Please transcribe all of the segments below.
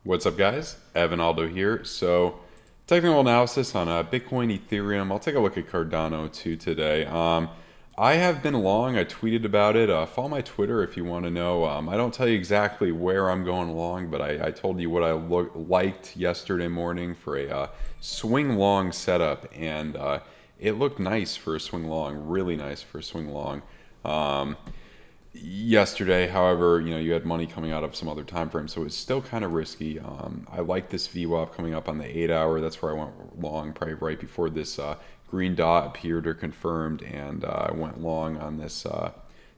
What's up, guys? Evan Aldo here. So, technical analysis on Bitcoin, Ethereum. I'll take a look at Cardano too today. I have been long. I tweeted about it. Follow my Twitter if you want to know. I don't tell you exactly where I'm going long, but I told you what I liked yesterday morning for a swing long setup, and it looked nice for a swing long. Really nice for a swing long. Yesterday, however, you had money coming out of some other time frame, so it's still kind of risky. I like this VWAP coming up on the 8-hour. That's where I went long, probably right before this green dot appeared or confirmed, and I went long on this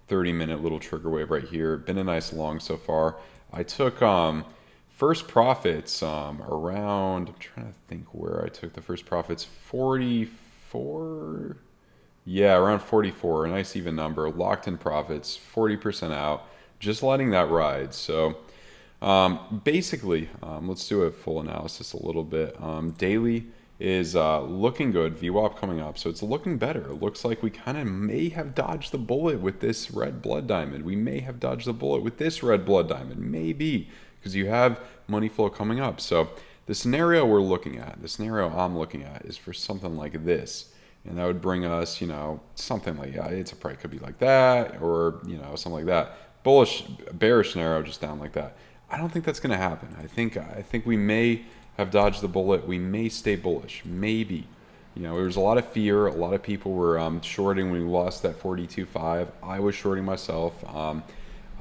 30-minute little trigger wave right here. Been a nice long so far. I took first profits around, I'm trying to think where I took the first profits, 44. Yeah, around 44, a nice even number. Locked in profits, 40% out, just letting that ride. So basically, let's do a full analysis a little bit. Daily is looking good, VWAP coming up, so it's looking better. It looks like we kind of may have dodged the bullet with this red blood diamond. We may have dodged the bullet with this red blood diamond, maybe, because you have money flow coming up. So the scenario we're looking at, the scenario I'm looking at is for something like this. And that would bring us, something like, it could be like that, or, something like that. Bearish scenario, just down like that. I don't think that's going to happen. I think we may have dodged the bullet. We may stay bullish, maybe. There was a lot of fear. A lot of people were shorting when we lost that 42.5. I was shorting myself.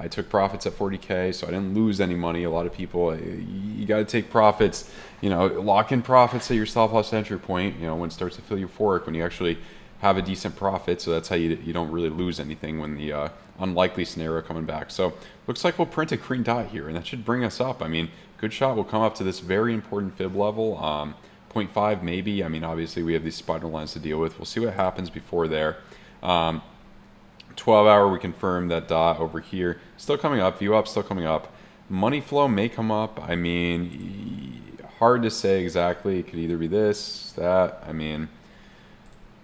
I took profits at 40K, so I didn't lose any money. A lot of people, you got to take profits, lock in profits at your stop loss entry point, when it starts to feel euphoric, when you actually have a decent profit. So that's how you don't really lose anything when the unlikely scenario coming back. So looks like we'll print a green dot here, and that should bring us up. Good shot. We'll come up to this very important fib level, 0.5 maybe. Obviously we have these spider lines to deal with. We'll see what happens before there. 12-hour, we confirm that dot over here. Still coming up. VWAP still coming up. Money flow may come up. Hard to say exactly. It could either be this, that.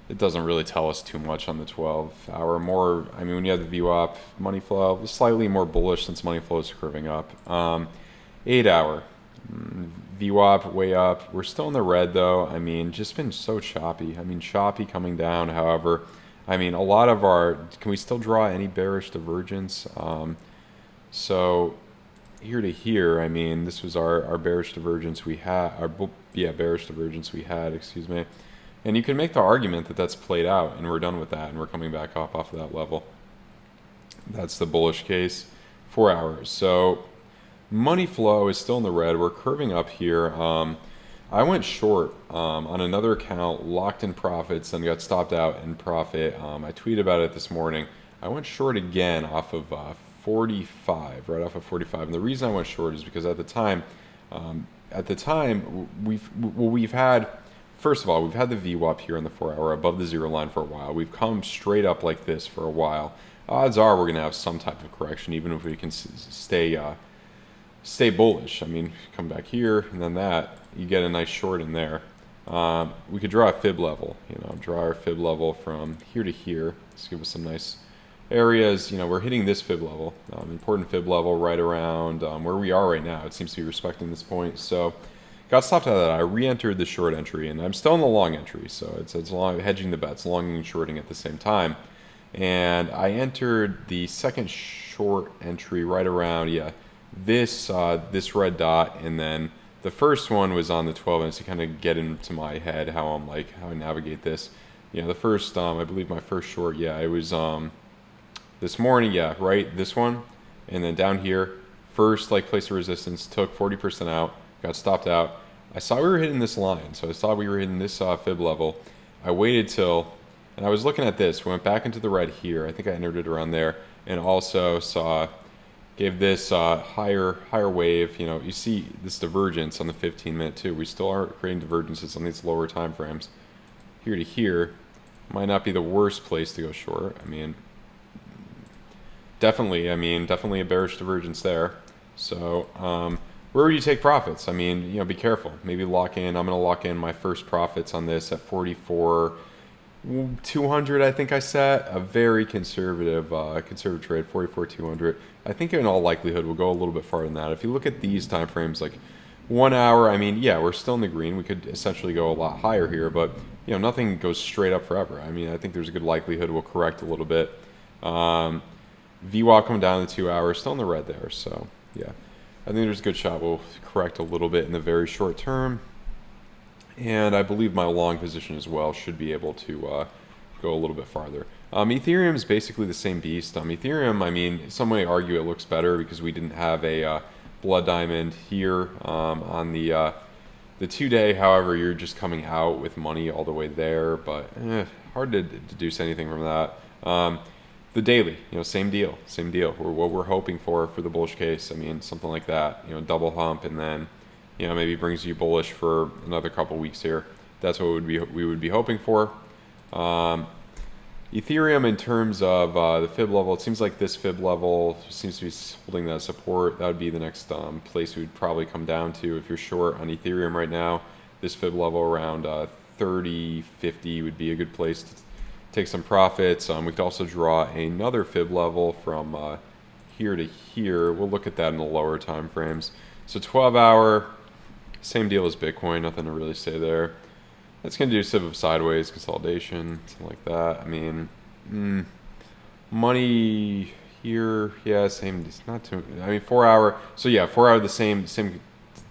It doesn't really tell us too much on the 12-hour. More, when you have the VWAP, money flow, slightly more bullish since money flow is curving up. 8-hour. VWAP way up. We're still in the red though. Just been so choppy. Choppy coming down, however. A lot of can we still draw any bearish divergence? So here to here, this was our bearish divergence we had, bearish divergence we had, excuse me. And you can make the argument that that's played out and we're done with that and we're coming back up off of that level. That's the bullish case, 4 hours. So money flow is still in the red. We're curving up here. I went short on another account, locked in profits, and got stopped out in profit. I tweeted about it this morning. I went short again off of 45, right off of 45. And the reason I went short is because at the time, we've had, first of all, we've had the VWAP here on the 4-hour above the zero line for a while. We've come straight up like this for a while. Odds are we're going to have some type of correction, even if we can stay bullish. Come back here and then that, you get a nice short in there. We could draw a fib level, draw our fib level from here to here. Let's give us some nice areas. We're hitting this fib level, important fib level right around where we are right now. It seems to be respecting this point. So got stopped out of that. I re-entered the short entry and I'm still in the long entry. So it's long, hedging the bets, longing and shorting at the same time. And I entered the second short entry right around, this red dot, and then the first one was on the 12 inch to kind of get into my head how I navigate this. The first, I believe my first short, it was this morning, right, this one, and then down here, first place of resistance, took 40% out, got stopped out. I saw we were hitting this line, so I saw we were hitting this fib level. I waited till, and I was looking at this, went back into the red here. I think I entered it around there, and also gave this higher wave. You see this divergence on the 15-minute too. We still are creating divergences on these lower time frames. Here to here might not be the worst place to go short. Definitely a bearish divergence there. So where would you take profits? Be careful. Maybe lock in. I'm going to lock in my first profits on this at 44. 200, I think I set a very conservative trade, 44 200. I think in all likelihood we'll go a little bit farther than that. If you look at these time frames, like 1 hour, I mean, yeah, we're still in the green. We could essentially go a lot higher here, but nothing goes straight up forever. I mean, I think there's a good likelihood we'll correct a little bit. VWAP coming down in the 2 hours, still in the red there. So yeah, I think there's a good shot we'll correct a little bit in the very short term. And I believe my long position as well should be able to go a little bit farther. Ethereum is basically the same beast. Ethereum, I mean, some may argue it looks better because we didn't have a blood diamond here on the 2-day. However, you're just coming out with money all the way there, but hard to deduce anything from that. The daily, same deal. What we're hoping for the bullish case, I mean, something like that, double hump, and then maybe brings you bullish for another couple weeks here. That's what we would be hoping for. Ethereum, in terms of the fib level, it seems like this fib level seems to be holding that support. That would be the next place we'd probably come down to if you're short on Ethereum right now. This fib level around 30.50 would be a good place to take some profits. We could also draw another fib level from here to here. We'll look at that in the lower time frames. So 12-hour, same deal as Bitcoin, nothing to really say there. That's conducive of sideways consolidation, something like that. I mean, money here, yeah, same. It's not too. I mean, 4-hour. So yeah, 4-hour, the same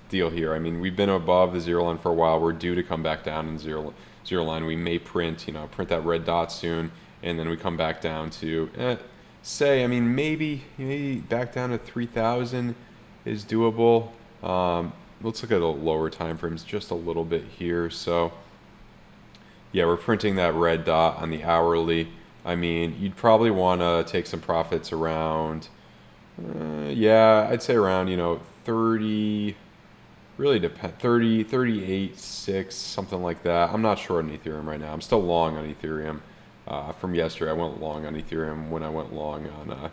deal here. I mean, we've been above the zero line for a while. We're due to come back down in zero line. We may print that red dot soon, and then we come back down to say. I mean, maybe back down to 3,000 is doable. Let's look at the lower time frames just a little bit here. So yeah, we're printing that red dot on the hourly. I mean, you'd probably want to take some profits around, I'd say around, 30, really depend, 30, 38.6, something like that. I'm not short on Ethereum right now. I'm still long on Ethereum. From yesterday, I went long on Ethereum when I went long on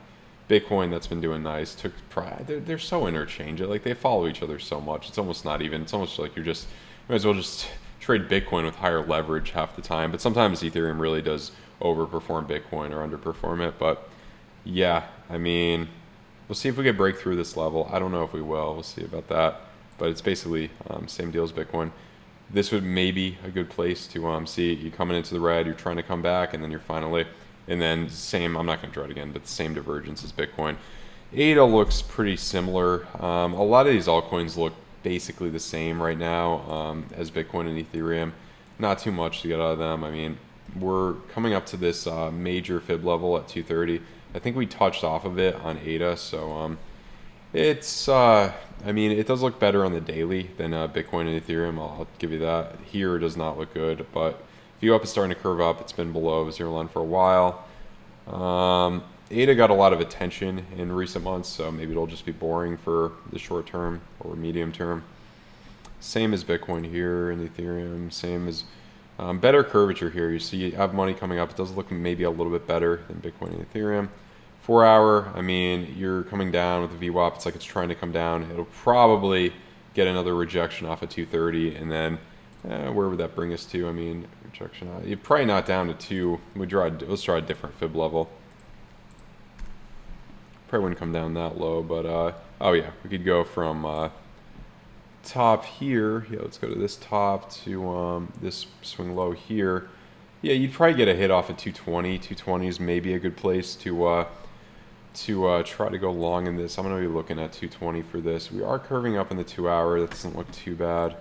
Bitcoin. That's been doing nice. They're so interchangeable. Like, they follow each other so much. It's almost not even. It's almost like you might as well just trade Bitcoin with higher leverage half the time. But sometimes Ethereum really does overperform Bitcoin or underperform it. But yeah, I mean, we'll see if we can break through this level. I don't know if we will. We'll see about that. But it's basically same deal as Bitcoin. This would maybe a good place to see you coming into the red. You're trying to come back, and then you're finally. And then same, I'm not going to draw it again, but the same divergence as Bitcoin. ADA looks pretty similar. A lot of these altcoins look basically the same right now as Bitcoin and Ethereum. Not too much to get out of them. I mean, we're coming up to this major fib level at 230. I think we touched off of it on ADA, so it's, I mean, it does look better on the daily than Bitcoin and Ethereum. I'll give you that. Here it does not look good, but VWAP is starting to curve up. It's been below zero line for a while. ADA got a lot of attention in recent months, so maybe it'll just be boring for the short term or medium term. Same as Bitcoin here and Ethereum. Same as better curvature here. You see you have money coming up. It does look maybe a little bit better than Bitcoin and Ethereum. 4-hour, I mean, you're coming down with the VWAP. It's like it's trying to come down. It'll probably get another rejection off of 230, and then where would that bring us to? I mean, rejection. You're probably not down to 2. Let's draw a different fib level. Probably wouldn't come down that low, but oh yeah, we could go from top here. Yeah, let's go to this top to this swing low here. Yeah, you'd probably get a hit off at 220. 220 is maybe a good place to try to go long in this. I'm going to be looking at 220 for this. We are curving up in the 2-hour. That doesn't look too bad.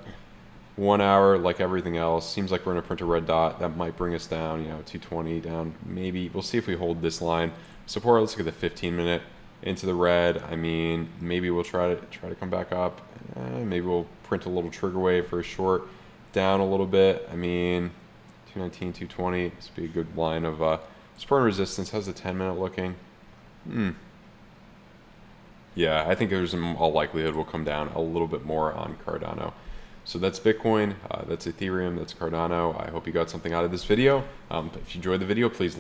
1 hour, like everything else, seems like we're going to print a red dot. That might bring us down, 220 down. Maybe we'll see if we hold this line. Support, let's look at the 15-minute into the red. I mean, maybe we'll try to come back up. Maybe we'll print a little trigger wave for a short down a little bit. I mean, 219, 220. This would be a good line of support and resistance. How's the 10-minute looking? Yeah, I think there's all likelihood we'll come down a little bit more on Cardano. So that's Bitcoin, that's Ethereum, that's Cardano. I hope you got something out of this video. If you enjoyed the video, please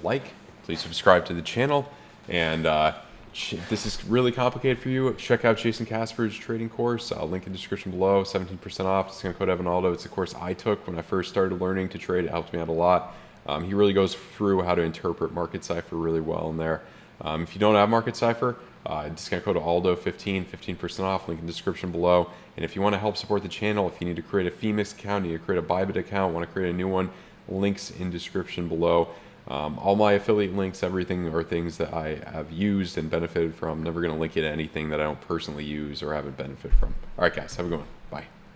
subscribe to the channel. And if this is really complicated for you, check out Jason Casper's trading course. Link in the description below, 17% off. Discount code Evanaldo. It's a course I took when I first started learning to trade. It helped me out a lot. He really goes through how to interpret Market Cipher really well in there. If you don't have Market Cipher, Discount code ALDO15, 15% off, link in the description below. And if you want to help support the channel, if you need to create a FAIRDESK account, you need to create a BITGET account, want to create a new one, links in description below. All my affiliate links, everything are things that I have used and benefited from. I'm never going to link you to anything that I don't personally use or haven't benefited from. All right, guys, have a good one.